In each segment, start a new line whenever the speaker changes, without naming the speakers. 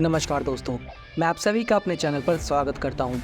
नमस्कार दोस्तों, मैं आप सभी का अपने चैनल पर स्वागत करता हूं।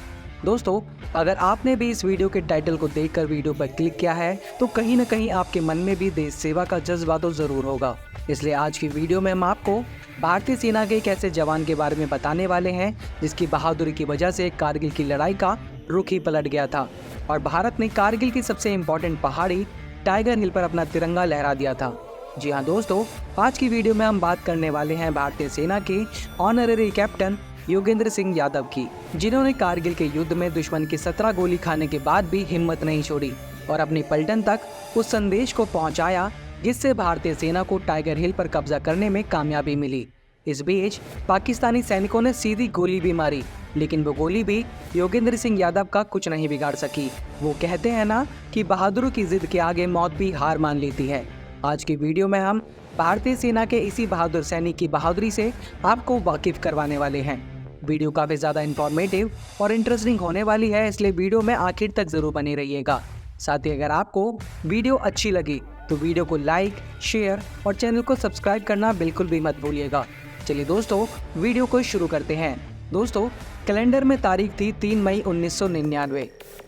दोस्तों, अगर आपने भी इस वीडियो के टाइटल को देखकर वीडियो पर क्लिक किया है तो कहीं ना कहीं आपके मन में भी देश सेवा का जज्बा तो ज़रूर होगा। इसलिए आज की वीडियो में हम आपको भारतीय सेना के एक ऐसे जवान के बारे में बताने वाले हैं जिसकी बहादुरी की वजह से कारगिल की लड़ाई का रुख ही पलट गया था और भारत ने कारगिल की सबसे इम्पोर्टेंट पहाड़ी टाइगर हिल पर अपना तिरंगा लहरा दिया था। जी हाँ दोस्तों, आज की वीडियो में हम बात करने वाले हैं भारतीय सेना के ऑनररी कैप्टन योगेंद्र सिंह यादव की, जिन्होंने कारगिल के युद्ध में दुश्मन की 17 गोली खाने के बाद भी हिम्मत नहीं छोड़ी और अपनी पलटन तक उस संदेश को पहुंचाया जिससे भारतीय सेना को टाइगर हिल पर कब्जा करने में कामयाबी मिली। इस बीच पाकिस्तानी सैनिकों ने सीधी गोली भी मारी, लेकिन वो गोली भी योगेंद्र सिंह यादव का कुछ नहीं बिगाड़ सकी। वो कहते हैं ना कि बहादुरों की जिद के आगे मौत भी हार मान लेती है। आज की वीडियो में हम भारतीय सेना के इसी बहादुर सैनिक की बहादुरी से आपको वाकिफ करवाने वाले हैं। वीडियो काफ़ी ज़्यादा इंफॉर्मेटिव और इंटरेस्टिंग होने वाली है, इसलिए वीडियो में आखिर तक ज़रूर बने रहिएगा। साथ ही अगर आपको वीडियो अच्छी लगी तो वीडियो को लाइक, शेयर और चैनल को सब्सक्राइब करना बिल्कुल भी मत भूलिएगा। चलिए दोस्तों, वीडियो को शुरू करते हैं। दोस्तों, कैलेंडर में तारीख थी 3 मई 1999।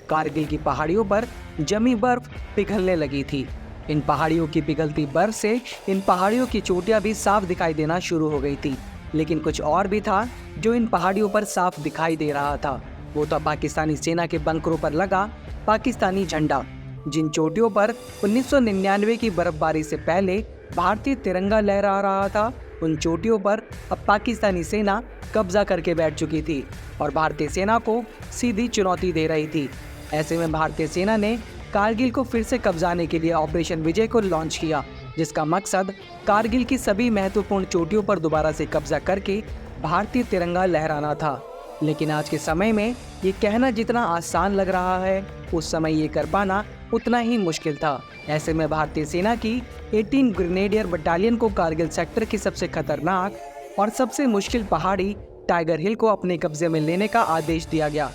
कारगिल की पहाड़ियों पर जमी बर्फ पिघलने लगी थी। इन पहाड़ियों की पिघलती बर्फ से इन पहाड़ियों की चोटियां भी साफ दिखाई देना शुरू हो गई थी, लेकिन कुछ और भी था जो इन पहाड़ियों पर साफ दिखाई दे रहा था। वो था पाकिस्तानी सेना के बंकरों पर लगा पाकिस्तानी झंडा। जिन चोटियों पर 1999 की बर्फबारी से पहले भारतीय तिरंगा लहरा रहा था, उन चोटियों पर अब पाकिस्तानी सेना कब्जा करके बैठ चुकी थी और भारतीय सेना को सीधी चुनौती दे रही थी। ऐसे में भारतीय सेना ने कारगिल को फिर से कब्जाने के लिए ऑपरेशन विजय को लॉन्च किया, जिसका मकसद कारगिल की सभी महत्वपूर्ण चोटियों पर दोबारा से कब्जा करके भारतीय तिरंगा लहराना था। लेकिन आज के समय में ये कहना जितना आसान लग रहा है, उस समय ये कर पाना उतना ही मुश्किल था। ऐसे में भारतीय सेना की 18 ग्रेनेडियर बटालियन को कारगिल सेक्टर की सबसे खतरनाक और सबसे मुश्किल पहाड़ी टाइगर हिल को अपने कब्जे में लेने का आदेश दिया गया।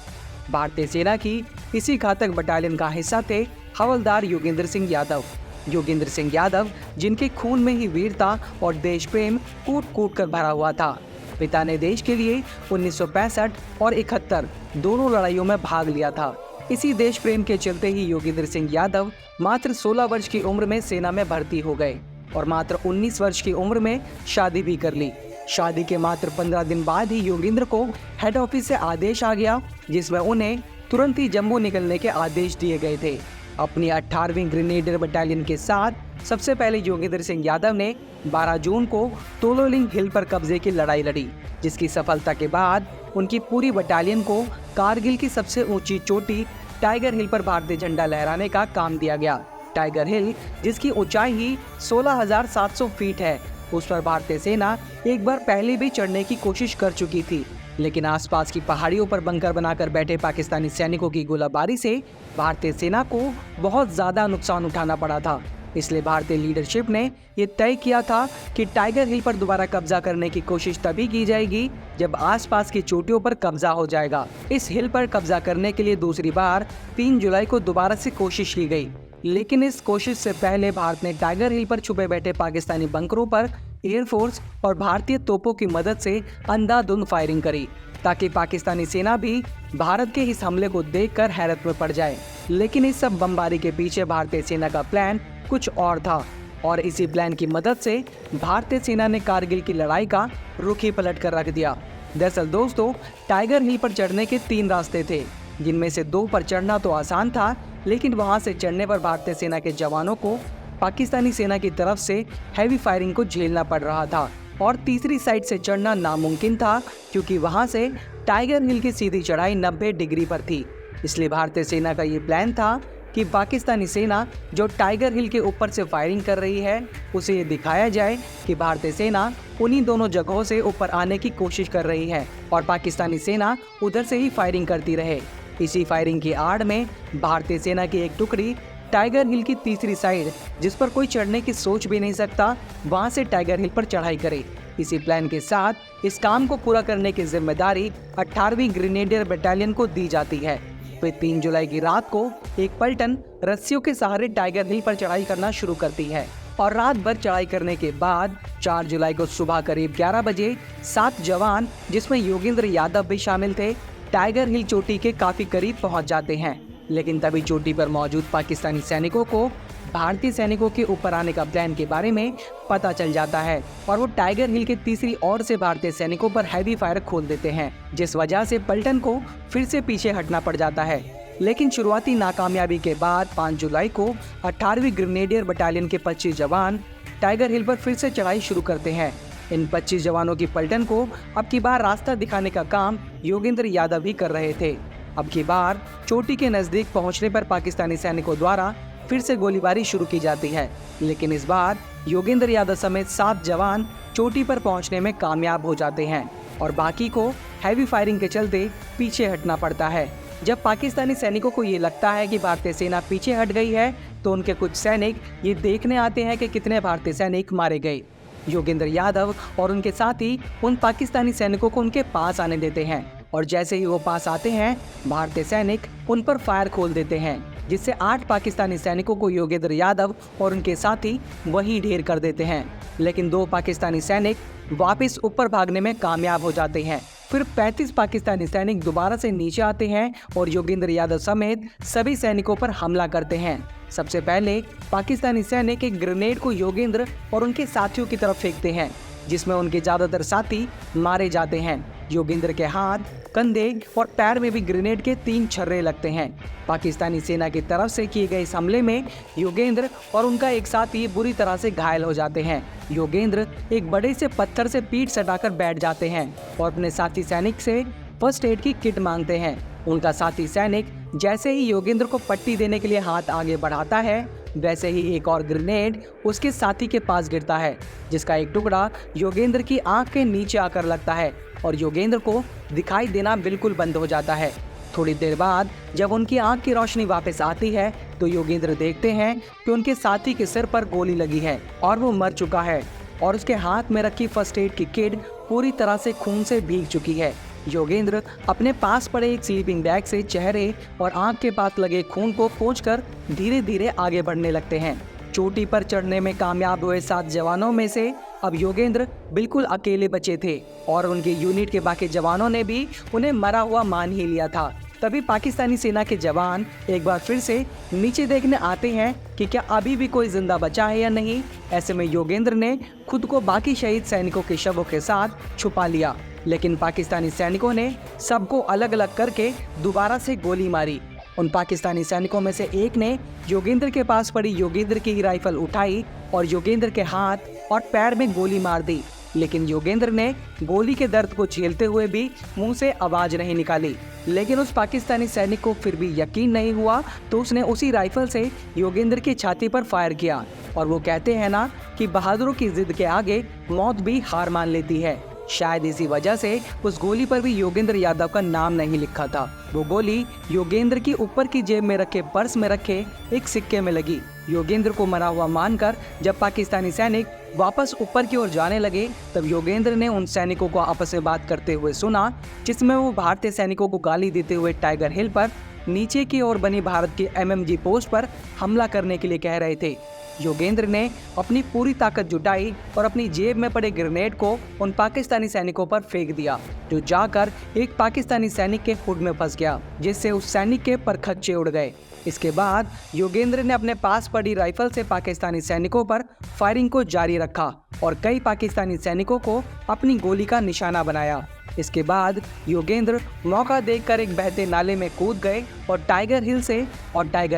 भारतीय सेना की इसी घातक बटालियन का हिस्सा थे हवलदार योगेंद्र सिंह यादव। योगेंद्र सिंह यादव जिनके खून में ही वीरता और देश प्रेम कूट कूट कर भरा हुआ था। पिता ने देश के लिए 1965 और 71 दोनों लड़ाइयों में भाग लिया था। इसी देश प्रेम के चलते ही योगेंद्र सिंह यादव मात्र 16 वर्ष की उम्र में सेना में भर्ती हो गए और मात्र 19 वर्ष की उम्र में शादी भी कर ली। शादी के मात्र 15 दिन बाद ही योगेंद्र को हेड ऑफिस से आदेश आ गया, जिसमें उन्हें तुरंत ही जम्मू निकलने के आदेश दिए गए थे। अपनी 18वीं ग्रेनेडियर बटालियन के साथ सबसे पहले योगेंद्र सिंह यादव ने 12 जून को तोलोलिंग हिल पर कब्जे की लड़ाई लड़ी, जिसकी सफलता के बाद उनकी पूरी बटालियन को कारगिल की सबसे ऊंची चोटी टाइगर हिल पर भारतीय झंडा लहराने का काम दिया गया। टाइगर हिल, जिसकी ऊंचाई ही 16,700 फीट है, उस पर भारतीय सेना एक बार पहले भी चढ़ने की कोशिश कर चुकी थी, लेकिन आसपास की पहाड़ियों पर बंकर बनाकर बैठे पाकिस्तानी सैनिकों की गोलाबारी से भारतीय सेना को बहुत ज़्यादा नुकसान उठाना पड़ा था। इसलिए भारतीय लीडरशिप ने ये तय किया था कि टाइगर हिल पर दोबारा कब्जा करने की कोशिश तभी की जाएगी जब आसपास की चोटियों पर कब्जा हो जाएगा। इस हिल पर कब्जा करने के लिए दूसरी बार 3 जुलाई को दोबारा से कोशिश की गई, लेकिन इस कोशिश से पहले भारत ने टाइगर हिल पर छुपे बैठे पाकिस्तानी बंकरों पर एयरफोर्स और भारतीय तोपों की मदद से अंधाधुंध फायरिंग करी, ताकि पाकिस्तानी सेना भी भारत के इस हमले को देखकर हैरत में पड़ जाए। लेकिन इस सब बमबारी के पीछे भारतीय सेना का प्लान कुछ और था और इसी प्लान की मदद से भारतीय सेना ने कारगिल की लड़ाई का रुख ही पलट कर रख दिया। दरअसल दोस्तों, टाइगर हिल पर चढ़ने के 3 रास्ते थे, जिनमें से 2 पर चढ़ना तो आसान था, लेकिन वहां से चढ़ने पर भारतीय सेना के जवानों को पाकिस्तानी सेना की तरफ से हैवी फायरिंग को झेलना पड़ रहा था और तीसरी साइड से चढ़ना नामुमकिन था, क्योंकि वहां से टाइगर हिल की सीधी चढ़ाई 90 डिग्री पर थी। इसलिए भारतीय सेना का ये प्लान था कि पाकिस्तानी सेना जो टाइगर हिल के ऊपर से फायरिंग कर रही है, उसे ये दिखाया जाए कि भारतीय सेना उन्हीं दोनों जगहों से ऊपर आने की कोशिश कर रही है और पाकिस्तानी सेना उधर से ही फायरिंग करती रहे। इसी फायरिंग की आड़ में भारतीय सेना की एक टुकड़ी टाइगर हिल की तीसरी साइड, जिस पर कोई चढ़ने की सोच भी नहीं सकता, वहां से टाइगर हिल पर चढ़ाई करे। इसी प्लान के साथ इस काम को पूरा करने की जिम्मेदारी 18वीं ग्रेनेडियर बटालियन को दी जाती है। फिर 3 जुलाई की रात को एक पलटन रस्सियों के सहारे टाइगर हिल पर चढ़ाई करना शुरू करती है। और रात भर चढ़ाई करने के बाद 4 जुलाई को सुबह करीब 11 बजे 7 जवान, जिसमें योगेंद्र यादव भी शामिल थे, टाइगर हिल चोटी के काफी करीब पहुंच जाते हैं। लेकिन तभी चोटी पर मौजूद पाकिस्तानी सैनिकों को भारतीय सैनिकों के ऊपर आने का प्लान के बारे में पता चल जाता है और वो टाइगर हिल के तीसरी ओर से भारतीय सैनिकों पर हैवी फायर खोल देते हैं, जिस वजह से पलटन को फिर से पीछे हटना पड़ जाता है। लेकिन शुरुआती नाकामयाबी के बाद 5 जुलाई को 18वीं ग्रेनेडियर बटालियन के 25 जवान टाइगर हिल पर फिर से चढ़ाई शुरू करते हैं। इन 25 जवानों की पलटन को अब की बार रास्ता दिखाने का काम योगेंद्र यादव ही कर रहे थे। अब की बार चोटी के नजदीक पहुंचने पर पाकिस्तानी सैनिकों द्वारा फिर से गोलीबारी शुरू की जाती है, लेकिन इस बार योगेंद्र यादव समेत 7 जवान चोटी पर पहुंचने में कामयाब हो जाते हैं और बाकी को हैवी फायरिंग के चलते पीछे हटना पड़ता है। जब पाकिस्तानी सैनिकों को ये लगता है कि भारतीय सेना पीछे हट गई है, तो उनके कुछ सैनिक ये देखने आते हैं कि कितने भारतीय सैनिक मारे गए। योगेंद्र यादव और उनके साथी उन पाकिस्तानी सैनिकों को उनके पास आने देते हैं और जैसे ही वो पास आते हैं, भारतीय सैनिक उन पर फायर खोल देते हैं, जिससे 8 पाकिस्तानी सैनिकों को योगेंद्र यादव और उनके साथी वहीं ढेर कर देते हैं। लेकिन 2 पाकिस्तानी सैनिक वापस ऊपर भागने में कामयाब हो जाते हैं। फिर 35 पाकिस्तानी सैनिक दोबारा से नीचे आते हैं और योगेंद्र यादव समेत सभी सैनिकों पर हमला करते हैं। सबसे पहले पाकिस्तानी सैनिक एक ग्रेनेड को योगेंद्र और उनके साथियों की तरफ फेंकते हैं, जिसमें उनके ज्यादातर साथी मारे जाते हैं। योगेंद्र के हाथ, कंधे और पैर में भी ग्रेनेड के 3 छर्रे लगते हैं। पाकिस्तानी सेना की तरफ से किए गए इस हमले में योगेंद्र और उनका एक साथी बुरी तरह से घायल हो जाते हैं। योगेंद्र एक बड़े से पत्थर से पीठ सटाकर बैठ जाते हैं और अपने साथी सैनिक से फर्स्ट एड की किट मांगते हैं। उनका साथी सैनिक जैसे ही योगेंद्र को पट्टी देने के लिए हाथ आगे बढ़ाता है, वैसे ही एक और ग्रेनेड उसके साथी के पास गिरता है, जिसका एक टुकड़ा योगेंद्र की आंख के नीचे आकर लगता है और योगेंद्र को दिखाई देना बिल्कुल बंद हो जाता है। थोड़ी देर बाद जब उनकी आंख की रोशनी वापस आती है, तो योगेंद्र देखते हैं कि उनके साथी के सिर पर गोली लगी है और वो मर चुका है और उसके हाथ में रखी फर्स्ट एड की किट पूरी तरह से खून से भीग चुकी है। योगेंद्र अपने पास पड़े एक स्लीपिंग बैग से चेहरे और आंख के पास लगे खून को पोंछकर धीरे धीरे आगे बढ़ने लगते हैं। चोटी पर चढ़ने में कामयाब हुए 7 जवानों में से अब योगेंद्र बिल्कुल अकेले बचे थे और उनके यूनिट के बाकी जवानों ने भी उन्हें मरा हुआ मान ही लिया था। तभी पाकिस्तानी सेना के जवान एक बार फिर से नीचे देखने आते हैं कि क्या अभी भी कोई जिंदा बचा है या नहीं। ऐसे में योगेंद्र ने खुद को बाकी शहीद सैनिकों के शवों के साथ छुपा लिया, लेकिन पाकिस्तानी सैनिकों ने सबको अलग अलग करके दोबारा से गोली मारी। उन पाकिस्तानी सैनिकों में से एक ने योगेंद्र के पास पड़ी योगेंद्र की ही राइफल उठाई और योगेंद्र के हाथ और पैर में गोली मार दी, लेकिन योगेंद्र ने गोली के दर्द को झेलते हुए भी मुंह से आवाज नहीं निकाली। लेकिन उस पाकिस्तानी सैनिक को फिर भी यकीन नहीं हुआ, तो उसने उसी राइफल से योगेंद्र की छाती पर फायर किया। और वो कहते हैं ना कि बहादुरों की जिद के आगे मौत भी हार मान लेती है। शायद इसी वजह से उस गोली पर भी योगेंद्र यादव का नाम नहीं लिखा था। वो गोली योगेंद्र की ऊपर की जेब में रखे पर्स में रखे एक सिक्के में लगी। योगेंद्र को मरा हुआ मानकर जब पाकिस्तानी सैनिक वापस ऊपर की ओर जाने लगे, तब योगेंद्र ने उन सैनिकों को आपस में बात करते हुए सुना, जिसमें वो भारतीय सैनिकों को गाली देते हुए टाइगर हिल पर नीचे की ओर बनी भारत की MMG पोस्ट पर हमला करने के लिए कह रहे थे। योगेंद्र ने अपनी पूरी ताकत जुटाई और अपनी जेब में पड़े ग्रेनेड को उन पाकिस्तानी सैनिकों पर फेंक दिया, जो जाकर एक पाकिस्तानी सैनिक के हुड में फंस गया, जिससे उस सैनिक के परखच्चे उड़ गए। इसके बाद योगेंद्र ने अपने पास पड़ी राइफल से पाकिस्तानी सैनिकों पर फायरिंग को जारी रखा और कई पाकिस्तानी सैनिकों को अपनी गोली का निशाना बनाया। इसके बाद योगेंद्र मौका देखकर एक बहते नाले में कूद गए और टाइगर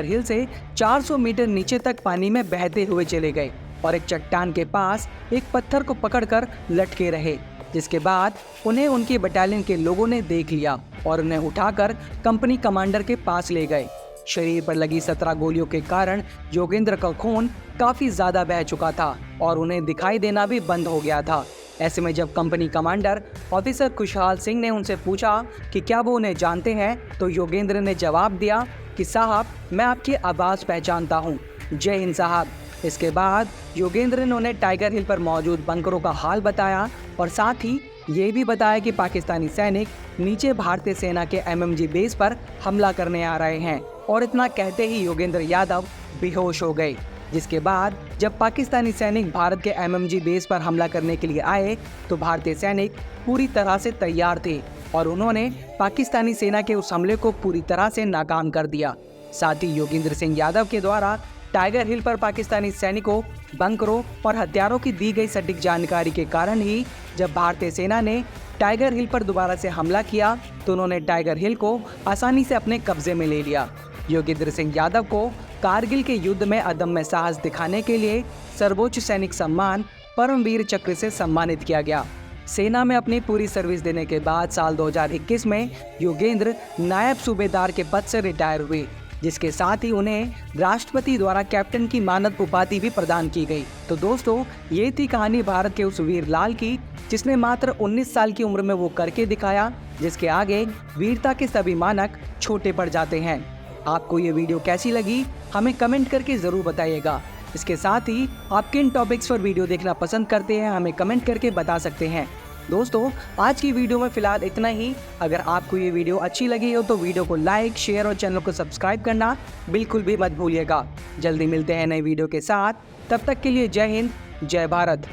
हिल से 400 मीटर नीचे तक पानी में बहते हुए चले गए और एक चट्टान के पास एक पत्थर को पकड़कर लटके रहे, जिसके बाद उन्हें उनकी बटालियन के लोगों ने देख लिया और उन्हें उठाकर कंपनी कमांडर के पास ले गए। शरीर पर लगी 17 गोलियों के कारण योगेंद्र का खून काफी ज्यादा बह चुका था और उन्हें दिखाई देना भी बंद हो गया था। ऐसे में जब कंपनी कमांडर ऑफिसर खुशहाल सिंह ने उनसे पूछा कि क्या वो उन्हें जानते हैं, तो योगेंद्र ने जवाब दिया कि साहब, मैं आपकी आवाज़ पहचानता हूँ, जय हिंद साहब। इसके बाद योगेंद्र ने उन्हें टाइगर हिल पर मौजूद बंकरों का हाल बताया और साथ ही ये भी बताया कि पाकिस्तानी सैनिक नीचे भारतीय सेना के MMG बेस पर हमला करने आ रहे हैं। और इतना कहते ही योगेंद्र यादव बेहोश हो गए। जिसके बाद जब पाकिस्तानी सैनिक भारत के MMG बेस पर हमला करने के लिए आए तो भारतीय सैनिक पूरी तरह से तैयार थे और उन्होंने पाकिस्तानी सेना के उस हमले को पूरी तरह से नाकाम कर दिया। साथ ही योगेंद्र सिंह यादव के द्वारा टाइगर हिल पर पाकिस्तानी सैनिकों, बंकरों और हथियारों की दी गई सटीक जानकारी के कारण ही जब भारतीय सेना ने टाइगर हिल पर दोबारा से हमला किया तो उन्होंने टाइगर हिल को आसानी से अपने कब्जे में ले लिया। योगेंद्र सिंह यादव को कारगिल के युद्ध में अदम्य साहस दिखाने के लिए सर्वोच्च सैनिक सम्मान परमवीर चक्र से सम्मानित किया गया। सेना में अपनी पूरी सर्विस देने के बाद साल 2021 में योगेंद्र नायब सूबेदार के पद से रिटायर हुए, जिसके साथ ही उन्हें राष्ट्रपति द्वारा कैप्टन की मानद उपाधि भी प्रदान की गई। तो दोस्तों, ये थी कहानी भारत के उस वीर लाल की जिसने मात्र 19 साल की उम्र में वो करके दिखाया जिसके आगे वीरता के सभी मानक छोटे पड़ जाते हैं। आपको ये वीडियो कैसी लगी हमें कमेंट करके ज़रूर बताइएगा। इसके साथ ही आप किन टॉपिक्स पर वीडियो देखना पसंद करते हैं हमें कमेंट करके बता सकते हैं। दोस्तों, आज की वीडियो में फ़िलहाल इतना ही। अगर आपको ये वीडियो अच्छी लगी हो तो वीडियो को लाइक, शेयर और चैनल को सब्सक्राइब करना बिल्कुल भी मत भूलिएगा। जल्दी मिलते हैं नई वीडियो के साथ, तब तक के लिए जय हिंद, जय भारत।